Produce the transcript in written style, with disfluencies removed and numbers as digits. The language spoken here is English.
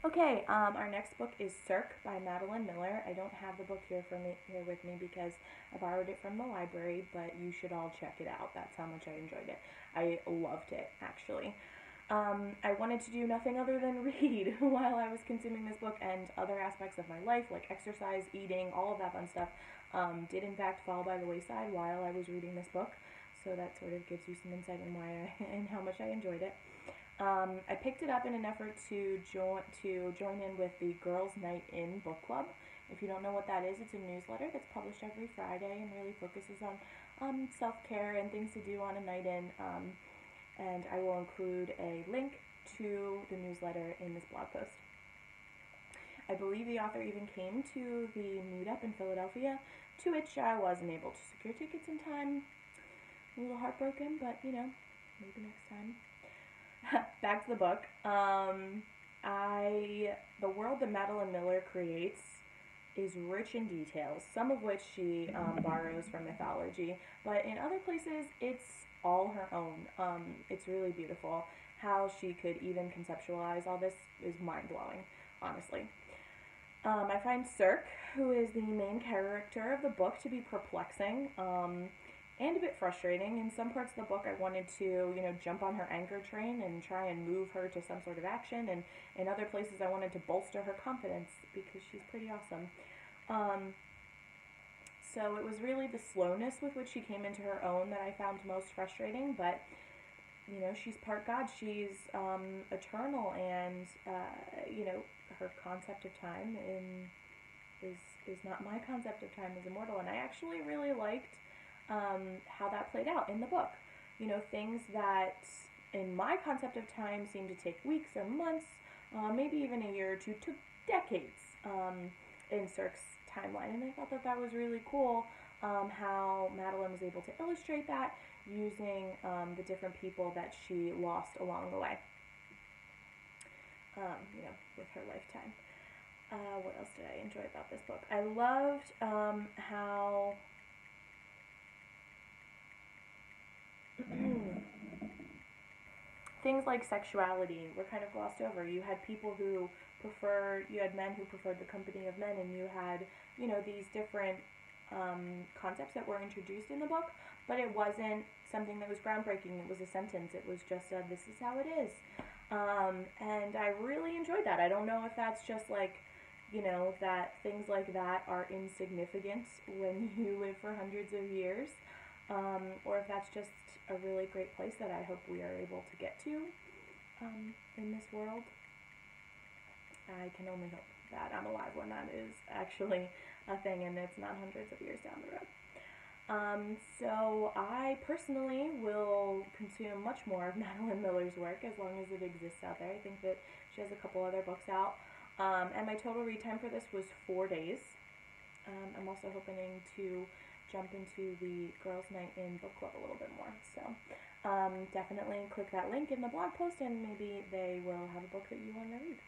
Okay, our next book is Circe by Madeline Miller. I don't have the book here with me because I borrowed it from the library, but you should all check it out. That's how much I enjoyed it. I loved it, actually. I wanted to do nothing other than read while I was consuming this book, and other aspects of my life, like exercise, eating, all of that fun stuff, did in fact fall by the wayside while I was reading this book. So that sort of gives you some insight on why and how much I enjoyed it. I picked it up in an effort to join in with the Girls' Night In book club. If you don't know what that is, it's a newsletter that's published every Friday and really focuses on self-care and things to do on a night in. And I will include a link to the newsletter in this blog post. I believe the author even came to the meetup in Philadelphia, to which I wasn't able to secure tickets in time. A little heartbroken, but you know, maybe next time. Back to the book. The world that Madeline Miller creates is rich in details, some of which she borrows from mythology, but in other places it's all her own. It's really beautiful. How she could even conceptualize all this is mind-blowing, honestly. I find Circe, who is the main character of the book, to be perplexing. And a bit frustrating. In some parts of the book I wanted to, jump on her anchor train and try and move her to some sort of action, and in other places I wanted to bolster her confidence because she's pretty awesome. So it was really the slowness with which she came into her own that I found most frustrating, but she's part God, she's eternal, and her concept of time is not my concept of time as immortal, and I actually really liked how that played out in the book. Things that in my concept of time seemed to take weeks or months, maybe even a year or two, took decades in Circe's timeline. And I thought that was really cool, how Madeline was able to illustrate that using the different people that she lost along the way, with her lifetime. What else did I enjoy about this book? I loved how things like sexuality were kind of glossed over. You had men who preferred the company of men, and you had, these different concepts that were introduced in the book, but it wasn't something that was groundbreaking. It was a sentence. It was just this is how it is. And I really enjoyed that. I don't know if that's just like, that things like that are insignificant when you live for hundreds of years, or if that's just a really great place that I hope we are able to get to in this world. I can only hope that I'm alive when that is actually a thing and it's not hundreds of years down the road. So I personally will consume much more of Madeline Miller's work as long as it exists out there. I think that she has a couple other books out. And my total read time for this was 4 days. I'm also hoping to jump into the Girls' Night In book club a little bit more. So definitely click that link in the blog post and maybe they will have a book that you want to read.